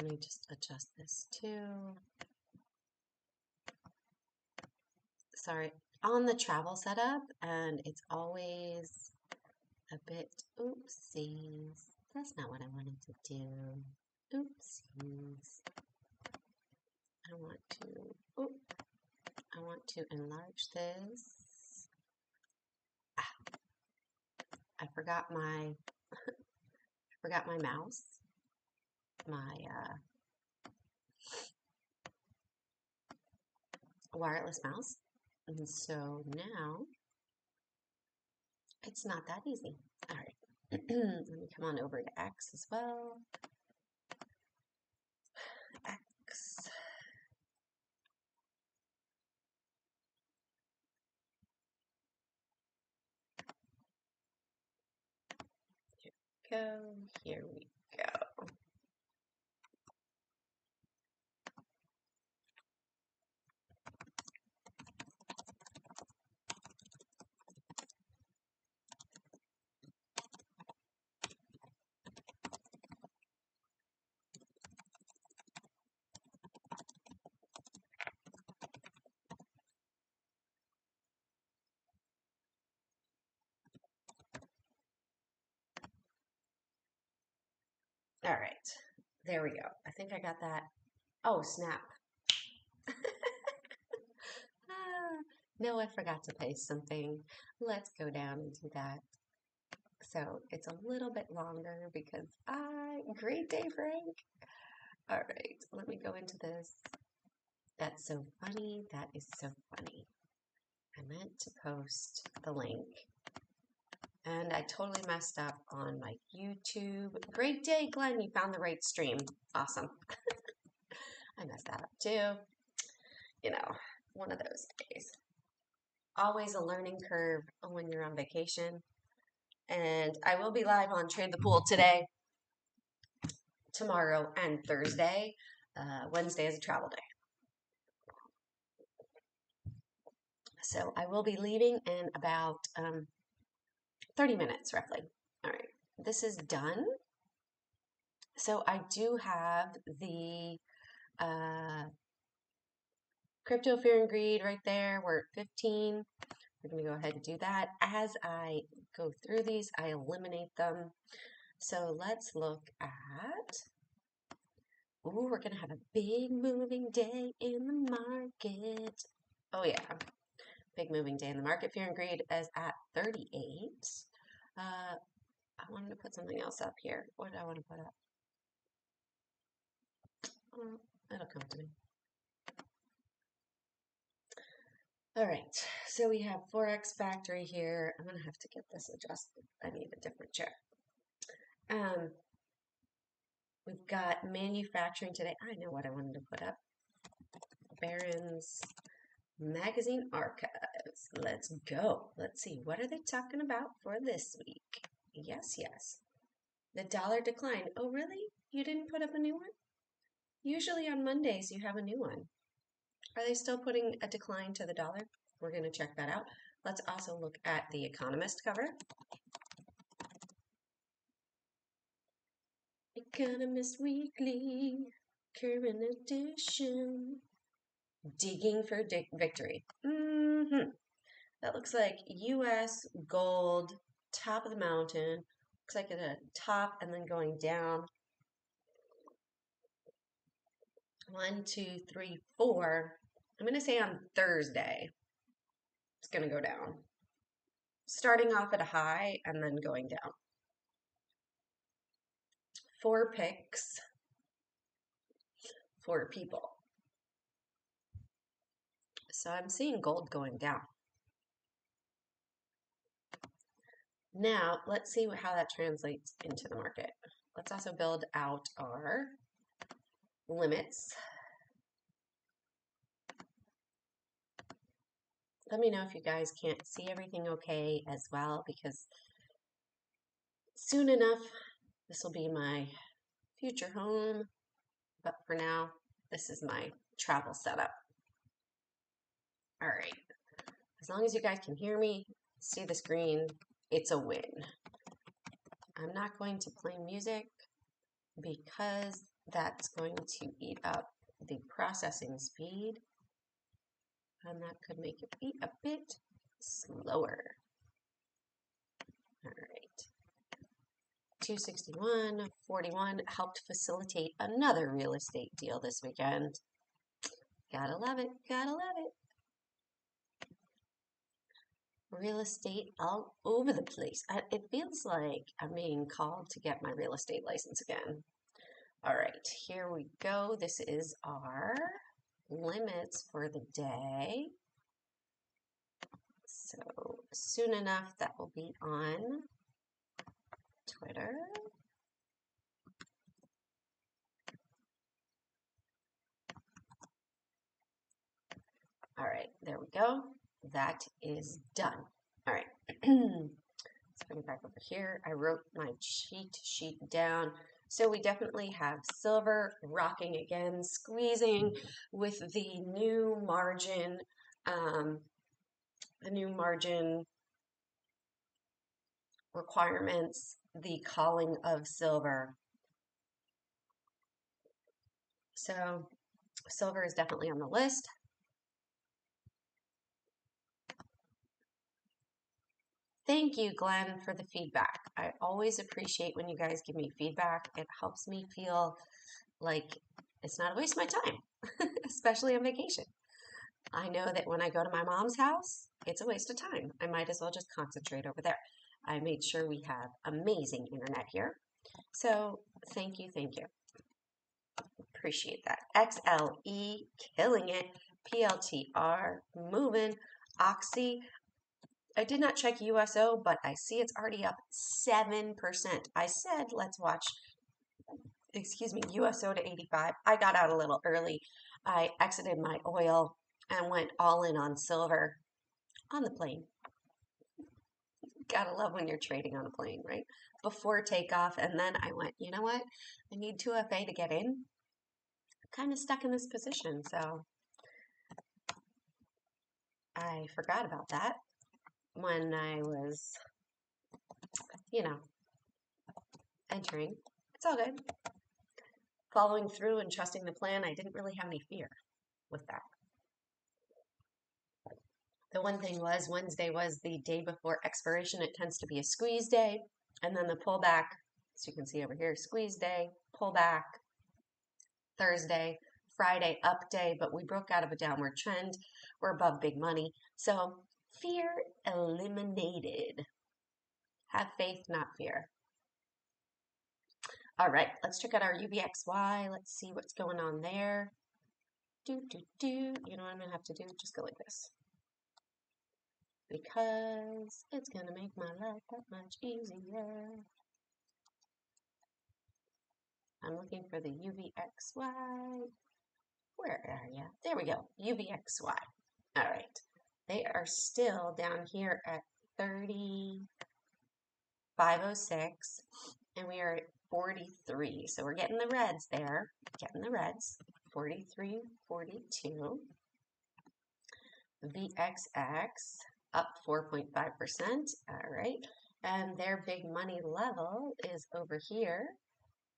Let me just adjust this too. Sorry, on the travel setup, and it's always a bit, oopsies. That's not what I wanted to do. Oopsies. I want to enlarge this. I forgot my mouse, my wireless mouse. And so now it's not that easy. All right. Let me come on over to X as well. X. Here we go. All right, there we go. I think I got that. Oh, snap. No, I forgot to paste something. Let's go down and do that. So it's a little bit longer because great day, Frank. All right, let me go into this. That's so funny. That is so funny. I meant to post the link. And I totally messed up on my YouTube. Great day, Glenn. You found the right stream. Awesome. I messed that up too. You know, one of those days. Always a learning curve when you're on vacation. And I will be live on Trade the Pool today, tomorrow, and Thursday. Wednesday is a travel day. So I will be leaving in about 30 minutes, roughly. All right, this is done. So I do have the crypto fear and greed right there. We're at 15. We're going to go ahead and do that. As I go through these, I eliminate them. So let's look at, ooh, we're going to have a big moving day in the market. Oh yeah, big moving day in the market. Fear and greed is at 38. I wanted to put something else up here. What did I want to put up? That'll come to me. All right, so we have Forex Factory here. I'm going to have to get this adjusted. I need a different chair. We've got manufacturing today. I know what I wanted to put up. Barron's Magazine Archives. Let's go. Let's see. What are they talking about for this week? Yes, yes. The dollar decline. Oh, really? You didn't put up a new one? Usually on Mondays you have a new one. Are they still putting a decline to the dollar? We're going to check that out. Let's also look at the Economist cover. Economist Weekly, current edition. Digging for victory. That looks like U.S. gold, top of the mountain. Looks like a top and then going down. 1, 2, 3, 4. I'm going to say on Thursday, it's going to go down. Starting off at a high and then going down. 4 picks, 4 people. So I'm seeing gold going down. Now, let's see how that translates into the market. Let's also build out our limits. Let me know if you guys can't see everything okay as well, because soon enough, this will be my future home. But for now, this is my travel setup. All right. As long as you guys can hear me, see the screen, it's a win. I'm not going to play music because that's going to eat up the processing speed, and that could make it be a bit slower. All right. 261.41 helped facilitate another real estate deal this weekend. Gotta love it, gotta love it. Real estate all over the place. It feels like I'm being called to get my real estate license again. All right, here we go. This is our limits for the day. So soon enough, that will be on Twitter. All right, there we go. That is done. All right, let's bring it back over here. I wrote my cheat sheet down. So we definitely have silver rocking again, squeezing with the new margin requirements, the calling of silver. So silver is definitely on the list. Thank you, Glenn, for the feedback. I always appreciate when you guys give me feedback. It helps me feel like it's not a waste of my time, especially on vacation. I know that when I go to my mom's house, it's a waste of time. I might as well just concentrate over there. I made sure we have amazing internet here. So thank you, thank you. Appreciate that. XLE, killing it. PLTR, moving. Oxy, I did not check USO, but I see it's already up 7%. I said, let's watch, USO to 85. I got out a little early. I exited my oil and went all in on silver on the plane. Gotta love when you're trading on a plane, right? Before takeoff. And then I went, you know what? I need 2FA to get in. I'm kind of stuck in this position. So I forgot about that when I was, entering. It's all good. Following through and trusting the plan, I didn't really have any fear with that. The one thing was Wednesday was the day before expiration. It tends to be a squeeze day. And then the pullback, as you can see over here, squeeze day, pullback, Thursday, Friday, up day, but we broke out of a downward trend. We're above big money. So fear eliminated. Have faith, not fear. All right, let's check out our UVXY. Let's see what's going on there. You know what I'm gonna have to do? Just go like this. Because it's gonna make my life that much easier. I'm looking for the UVXY. Where are you? There we go, UVXY. All right, they are still down here at 3506, and we are at 43. So we're getting the reds there, getting the reds. 43, 42. VXX up 4.5%. All right. And their big money level is over here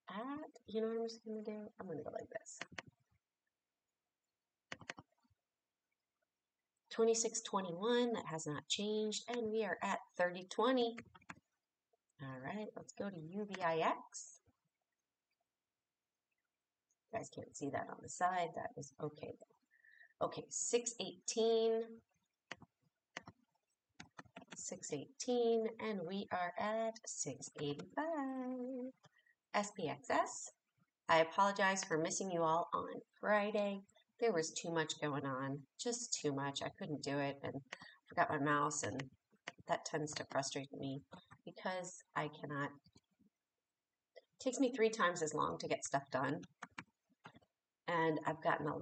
at, you know what I'm just going to do? I'm going to go like this. 26.21, that has not changed. And we are at 30.20. All right, let's go to UVIX. You guys can't see that on the side. That is okay. Okay, 618. 618, and we are at 685. SPXS, I apologize for missing you all on Friday. There was too much going on, just too much. I couldn't do it and forgot my mouse, and that tends to frustrate me because I cannot. It takes me 3 times as long to get stuff done. And I've gotten a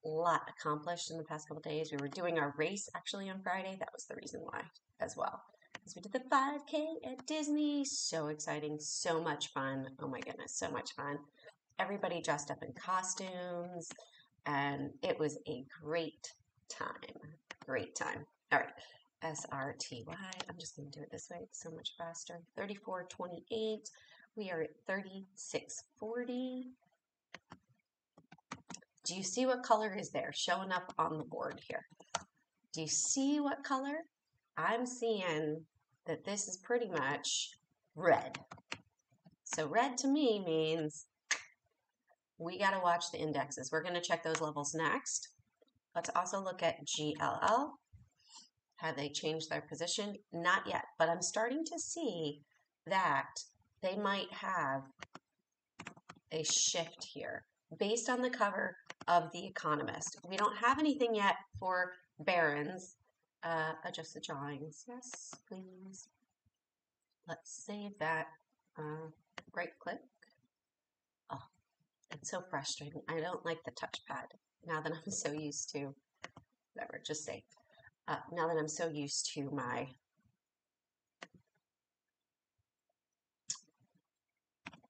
lot accomplished in the past couple days. We were doing our race actually on Friday. That was the reason why as well. Because we did the 5K at Disney. So exciting. So much fun. Oh my goodness. So much fun. Everybody dressed up in costumes. And it was a great time. Great time. All right. SRTY. I'm just going to do it this way. It's so much faster. 34.28. We are at 36.40. Do you see what color is there showing up on the board here? Do you see what color? I'm seeing that this is pretty much red. So red to me means we got to watch the indexes. We're going to check those levels next. Let's also look at GLL. Have they changed their position? Not yet, but I'm starting to see that they might have a shift here based on the cover of The Economist. We don't have anything yet for Barron's. Adjust the drawings. Yes, please. Let's save that. Right click. Oh, it's so frustrating. I don't like the touchpad now that I'm so used to, whatever, just save. Now that I'm so used to my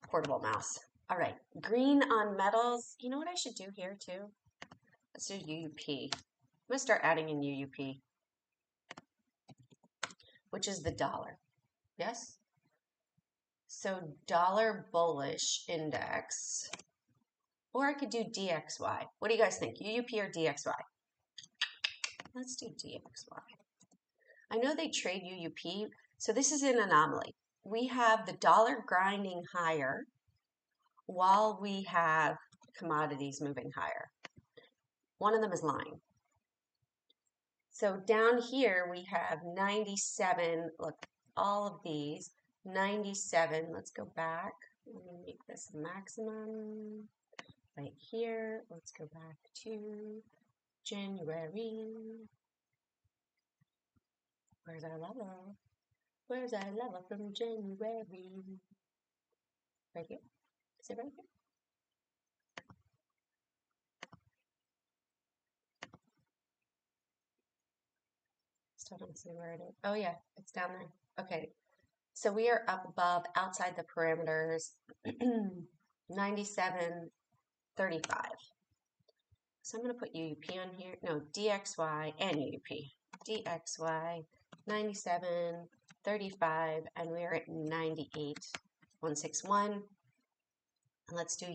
portable mouse. All right, green on metals. You know what I should do here too? Let's do UUP. I'm gonna start adding in UUP, which is the dollar. Yes? So dollar bullish index, or I could do DXY. What do you guys think? UUP or DXY? Let's do DXY. I know they trade UUP, so this is an anomaly. We have the dollar grinding higher while we have commodities moving higher. One of them is lying. So down here we have 97, look, all of these, 97, let's go back. Let me make this maximum right here. Let's go back to January. Where's our level? Where's our level from January? Right here? Is it right here? Still don't see where it is. Oh yeah, it's down there. Okay, so we are up above, outside the parameters, 97.35. So I'm going to put UUP on here. No, DXY and UUP. DXY, 97.35, and we're at 98.161. And let's do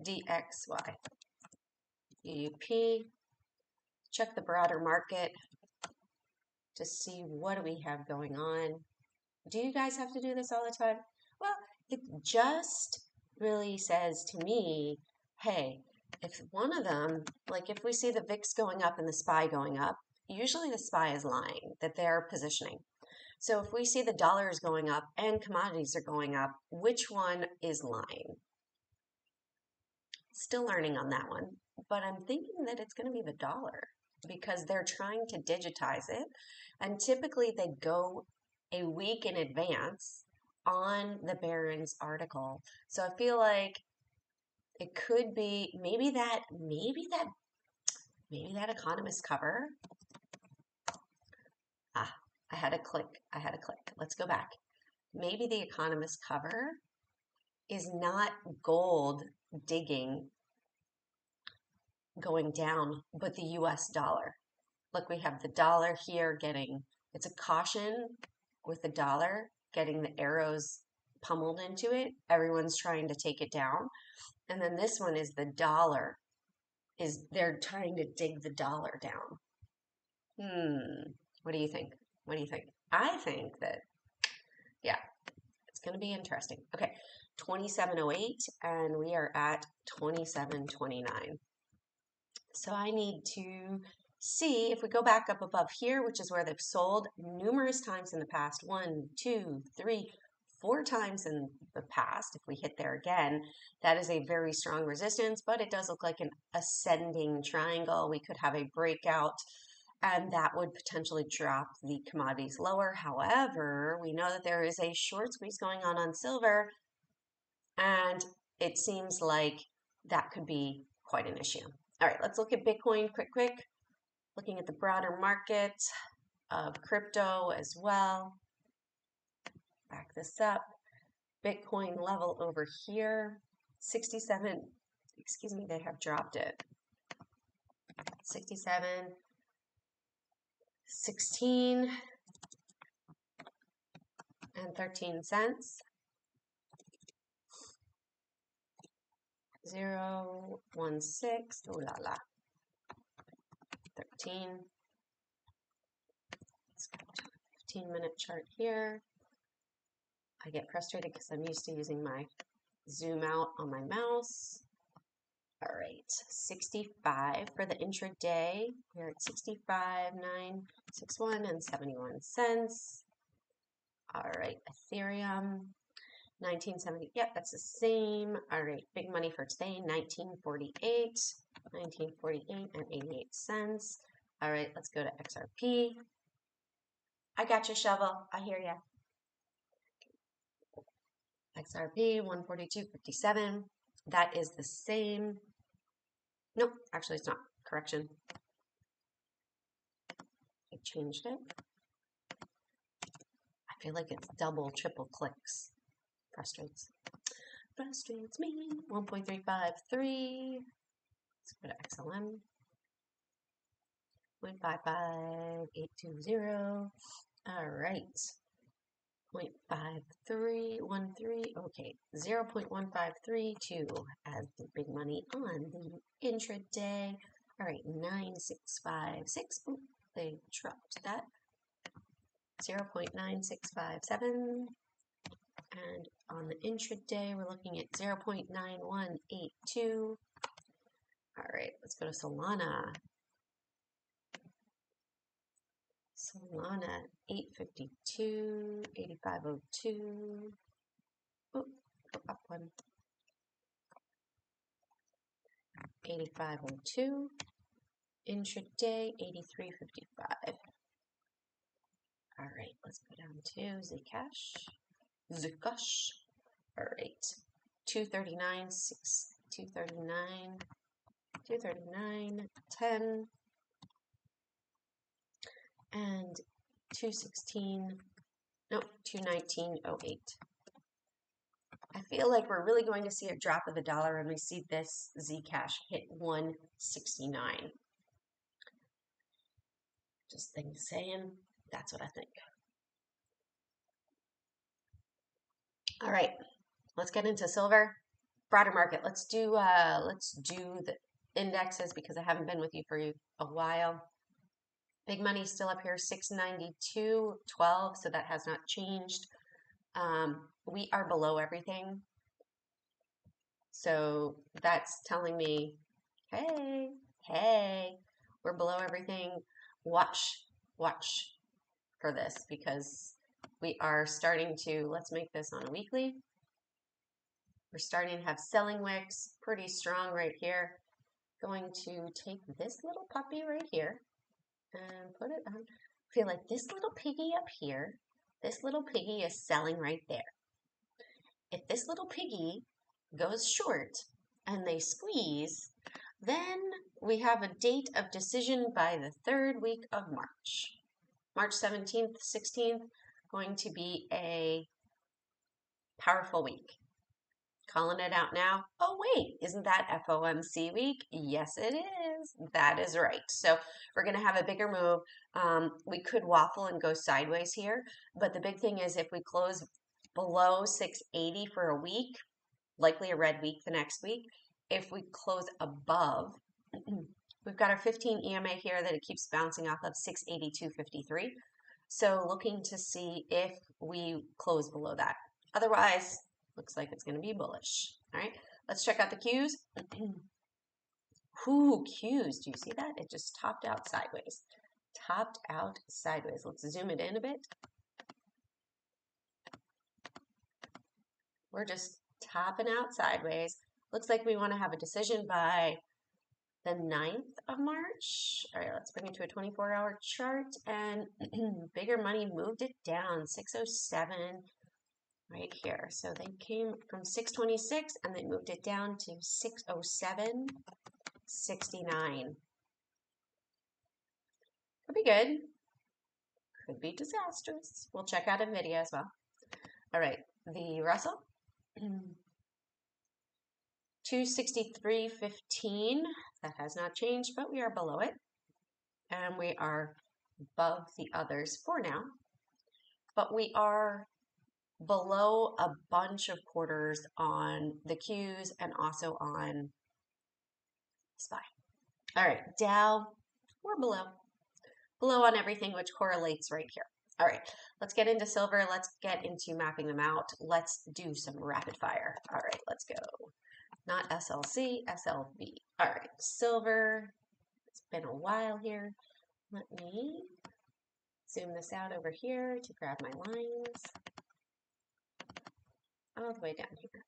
DXY. UUP. Check the broader market to see what do we have going on. Do you guys have to do this all the time? Well, it just really says to me, hey, if one of them, like if we see the VIX going up and the SPY going up, usually the SPY is lying, that they're positioning. So if we see the dollar is going up and commodities are going up, which one is lying? Still learning on that one, but I'm thinking that it's going to be the dollar because they're trying to digitize it. And typically they go a week in advance on the Barron's article. So I feel like it could be maybe that Economist cover. Ah, I had a click. Let's go back. Maybe the Economist cover is not gold digging going down, but the US dollar. Look, we have the dollar here getting, it's a caution with the dollar getting the arrows pummeled into it. Everyone's trying to take it down. And then this one is the dollar, they're trying to dig the dollar down. What do you think? What do you think? I think that, yeah, it's going to be interesting. Okay, 27.08, and we are at 27.29. So I need to see if we go back up above here, which is where they've sold numerous times in the past, 1, 2, 3, 4 times in the past. If we hit there again, that is a very strong resistance, but it does look like an ascending triangle. We could have a breakout, and that would potentially drop the commodities lower. However, we know that there is a short squeeze going on silver, and it seems like that could be quite an issue. All right, let's look at Bitcoin quick. Looking at the broader market of crypto as well. Back this up. Bitcoin level over here, 67, excuse me, they have dropped it. 67.16 and 13 cents. 0.016, ooh la la, 13. Let's go to a 15-minute chart here. I get frustrated because I'm used to using my zoom out on my mouse. All right, 65 for the intraday. We're at 65,961 and 71 cents. All right, Ethereum, 1970. Yep, that's the same. All right, big money for today, 1948 and 88 cents. All right, let's go to XRP. I got you, Shovel. I hear ya. XRP, 142.57. That is the same. Nope, actually it's not. Correction. I changed it. I feel like it's double, triple clicks. Frustrates me. 1.353. Let's go to XLM. 0.55820. All right. 0.5313. Okay. 0.1532 as the big money on the intraday. All right. 9656. Oh, they dropped that. 0.9657. And on the intraday, we're looking at 0.9182. All right, let's go to Solana. Solana, 852, 8502. Oh, go up one. 8502. Intraday, 8355. All right, let's go down to Zcash. Zcash. All right, 239, 239.10 and 216, no, 219.08. I feel like we're really going to see a drop of the dollar when we see this Zcash hit 169. Just saying, that's what I think. All right, let's get into silver. Broader market. Let's do the indexes because I haven't been with you for a while. Big money still up here, 692.12, so that has not changed. We are below everything. So that's telling me, hey, we're below everything. Watch for this because we are starting to, let's make this on a weekly. We're starting to have selling wicks, pretty strong right here. Going to take this little puppy right here and put it on. I feel like this little piggy up here, this little piggy is selling right there. If this little piggy goes short and they squeeze, then we have a date of decision by the 3rd week of March. March 17th, 16th, going to be a powerful week. Calling it out now. Oh, wait, isn't that FOMC week? Yes, it is. That is right. So we're going to have a bigger move. We could waffle and go sideways here, but the big thing is if we close below 680 for a week, likely a red week the next week. If we close above, we've got our 15 EMA here that it keeps bouncing off of 682.53. So looking to see if we close below that. Otherwise, looks like it's going to be bullish. All right, let's check out the Qs. Ooh, Qs, do you see that? It just topped out sideways. Topped out sideways. Let's zoom it in a bit. We're just topping out sideways. Looks like we want to have a decision by the 9th of March. All right, let's bring it to a 24-hour chart. And bigger money moved it down, 607 right here. So they came from 626 and they moved it down to 607.69. Could be good. Could be disastrous. We'll check out Nvda as well. All right, the Russell. 263.15, that has not changed, but we are below it. And we are above the others for now. But we are below a bunch of quarters on the Qs and also on SPY. All right, Dow, we're below. Below on everything, which correlates right here. All right, let's get into silver. Let's get into mapping them out. Let's do some rapid fire. All right, let's go. Not SLC, SLV. All right, silver. It's been a while here. Let me zoom this out over here to grab my lines. All the way down here.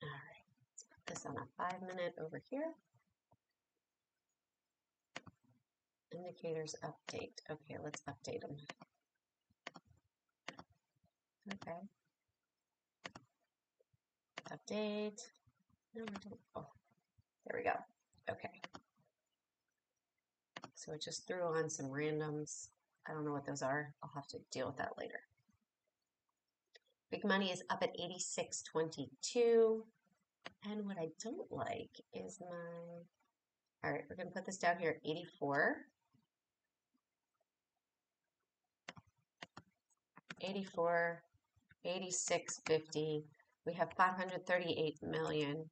All right, let's put this on a 5-minute over here. Indicators update. Okay, let's update them. Okay. Update. No, oh, there we go. Okay. So it just threw on some randoms. I don't know what those are. I'll have to deal with that later. Big money is up at 86.22. And what I don't like is my, all right, we're going to put this down here at 84. 84, 86.50. We have 538 million.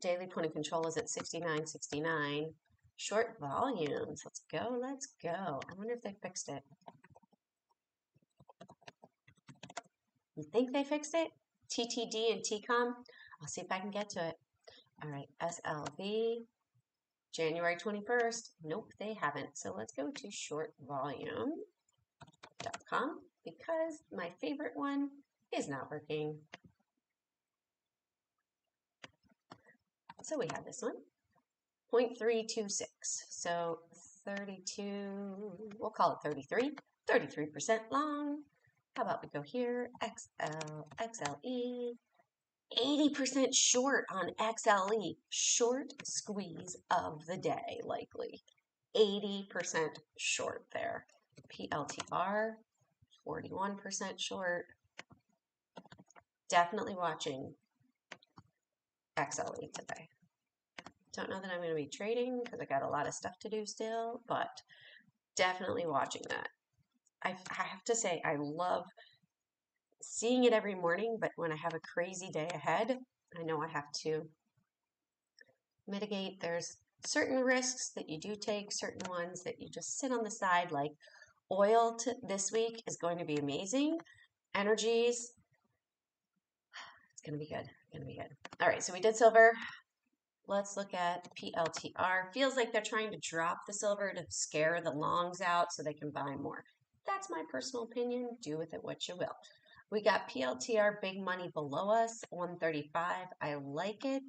Daily point of control is at 69.69. Short volumes. Let's go. Let's go. I wonder if they fixed it. You think they fixed it? TTD and TCOM? I'll see if I can get to it. All right. SLV. January 21st. Nope, they haven't. So let's go to shortvolume.com because my favorite one is not working. So we have this one. 0.326. So 32, we'll call it 33. 33% long. How about we go here? XL, XLE. 80% short on XLE. Short squeeze of the day, likely. 80% short there. PLTR, 41% short. Definitely watching XLE today. Don't know that I'm going to be trading because I got a lot of stuff to do still, but definitely watching that. I have to say, I love seeing it every morning, but when I have a crazy day ahead, I know I have to mitigate. There's certain risks that you do take, certain ones that you just sit on the side, like oil this week is going to be amazing. Energies, it's going to be good. Going to be good. All right, so we did silver. Let's look at PLTR. Feels like they're trying to drop the silver to scare the longs out so they can buy more. That's my personal opinion. Do with it what you will. We got PLTR big money below us, 135. I like it.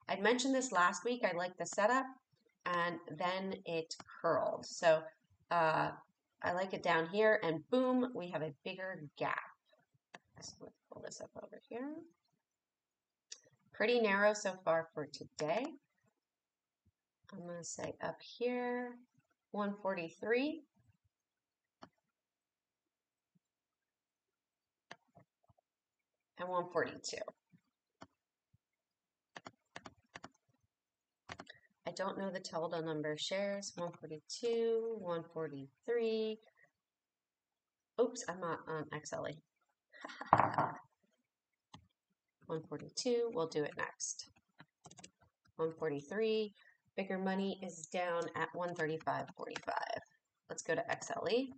I mentioned this last week. I like the setup, and then it curled. So I like it down here, and boom, we have a bigger gap. So let's pull this up over here. Pretty narrow so far for today. I'm going to say up here, 143. And 142. I don't know the total number of shares. 142, 143. Oops, I'm not on XLE. 142, we'll do it next. 143, bigger money is down at 135.45. Let's go to XLE.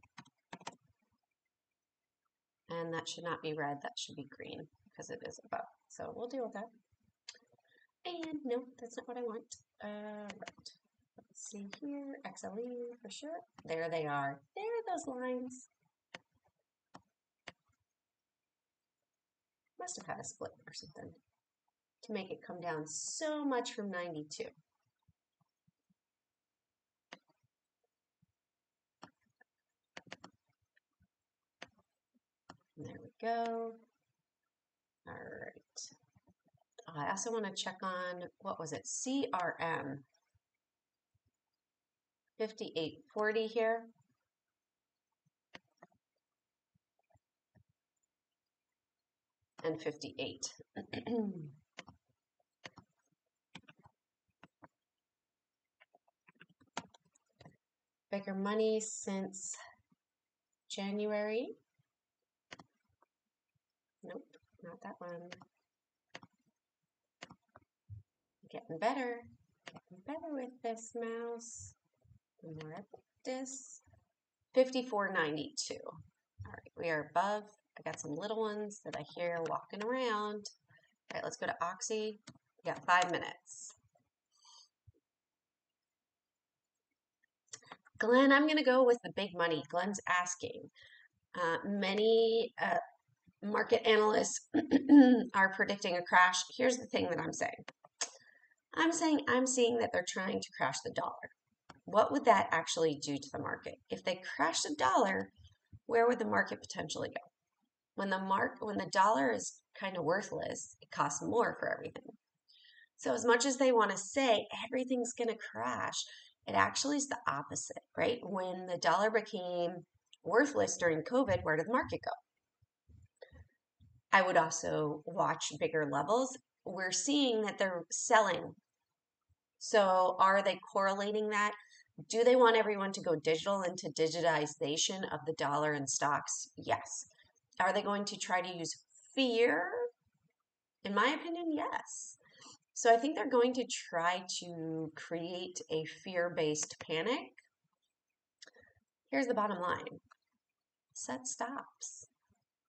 And that should not be red, that should be green because it is above. So we'll deal with that. And no, that's not what I want. Right. Let's see here, XLE for sure. There they are. There are those lines. Must have had a split or something to make it come down so much from 92. And there we go. All right. I also want to check on, what was it, CRM. 58.40 here. And 58. Bigger money since January. Nope, not that one. Getting better with this mouse. More at this. 54.92. All right, we are above. I got some little ones that I hear walking around. All right, let's go to Oxy. We got 5 minutes. Glenn, I'm going to go with the big money. Glenn's asking. Many market analysts are predicting a crash. Here's the thing that I'm saying. I'm seeing that they're trying to crash the dollar. What would that actually do to the market? If they crash the dollar, where would the market potentially go? When the dollar is kind of worthless, it costs more for everything. So as much as they want to say everything's going to crash, it actually is the opposite, right? When the dollar became worthless during COVID, where did the market go? I would also watch bigger levels. We're seeing that they're selling. So are they correlating that? Do they want everyone to go digital into digitization of the dollar and stocks? Yes. Are they going to try to use fear? In my opinion, yes. So I think they're going to try to create a fear-based panic. Here's the bottom line. Set stops.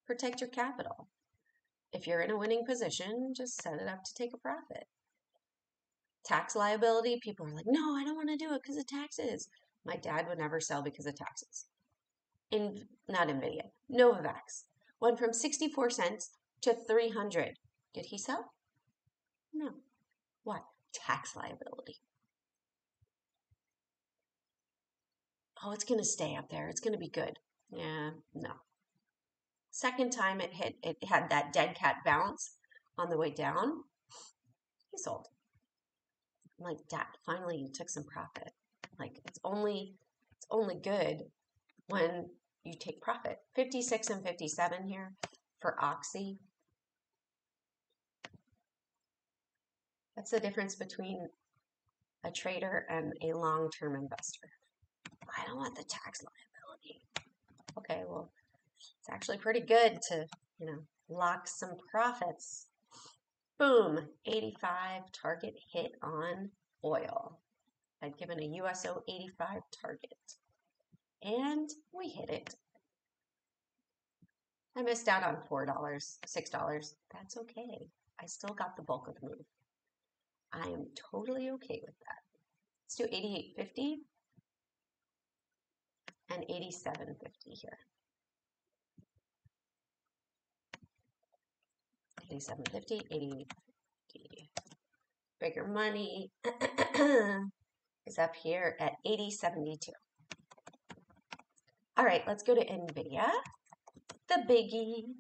Protect your capital. If you're in a winning position, just set it up to take a profit. Tax liability, people are like, no, I don't want to do it because of taxes. My dad would never sell because of taxes. Not Nvda, Novavax went from 64 cents to 300. Did he sell? No. Why? Tax liability. Oh, it's going to stay up there. It's going to be good. Yeah, no. Second time it had that dead cat bounce on the way down. He sold. I'm like, Dad, finally you took some profit. Like it's only good when you take profit. 56 and 57 here for Oxy. That's the difference between a trader and a long-term investor. I don't want the tax liability. Okay, well, it's actually pretty good to, lock some profits. Boom, 85 target hit on oil. I'd given a USO 85 target. And we hit it. I missed out on $4, $6. That's okay. I still got the bulk of the move. I am totally okay with that. Let's do 88.50 and 87.50 here. 87.50, 88.50. Bigger money is up here at 80.72. All right, let's go to Nvda. The biggie.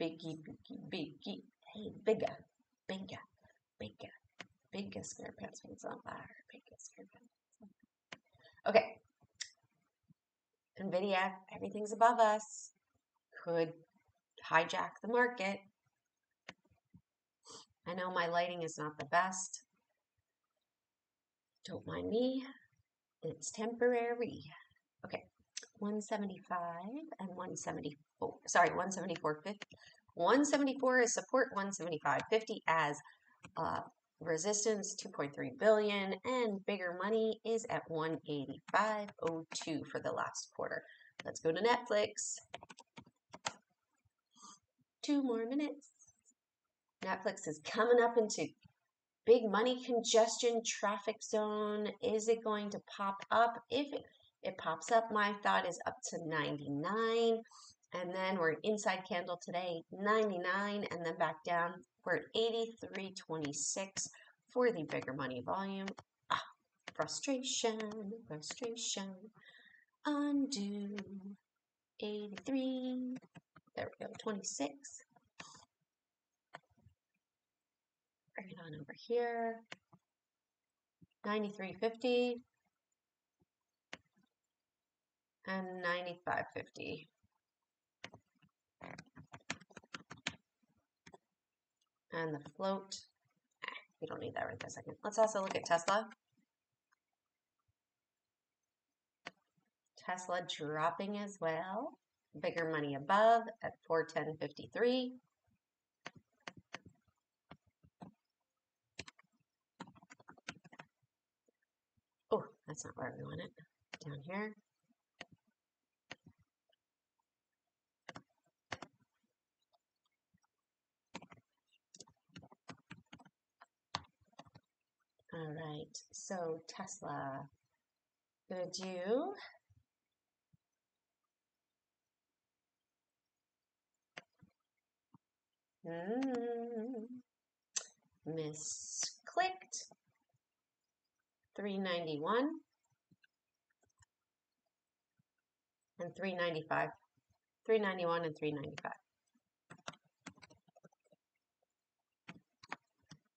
Biggie. Hey, bigger square pants on fire. Bigger square pants. Okay. Nvda, everything's above us. Could hijack the market. I know my lighting is not the best. Don't mind me. It's temporary. Okay. 175 and 174. Sorry, 174.50. 174 is support, 175.50 as resistance, 2.3 billion, and bigger money is at 185.02 for the last quarter. Let's go to Netflix. 2 more minutes. Netflix is coming up into big money congestion traffic zone. Is it going to pop up? If it pops up, my thought is up to 99. And then we're inside candle today, 99, and then back down. We're at 83.26 for the bigger money volume. Frustration. Undo. 83. There we go, 26. Bring it on over here. 93.50. And 95.50. And the float, we don't need that right this second. Let's also look at Tesla. Tesla dropping as well. Bigger money above at 410.53. Oh, that's not where we want it. Down here. All right, so Tesla, gonna do misclicked 391 and 395. 391 and 395.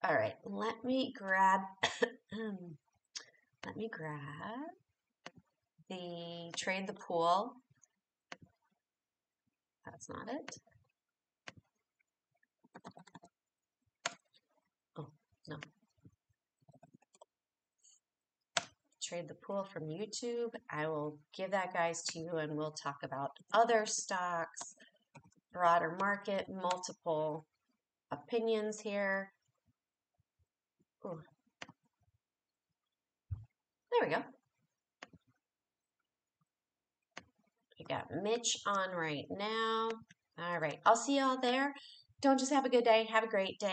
All right, let me grab the trade the pool. That's not it. Oh, no. Trade the pool from YouTube. I will give that, guys, to you, and we'll talk about other stocks, broader market, multiple opinions here. Ooh. There we go. We got Mitch on right now. All right, I'll see y'all there. Don't just have a good day, have a great day.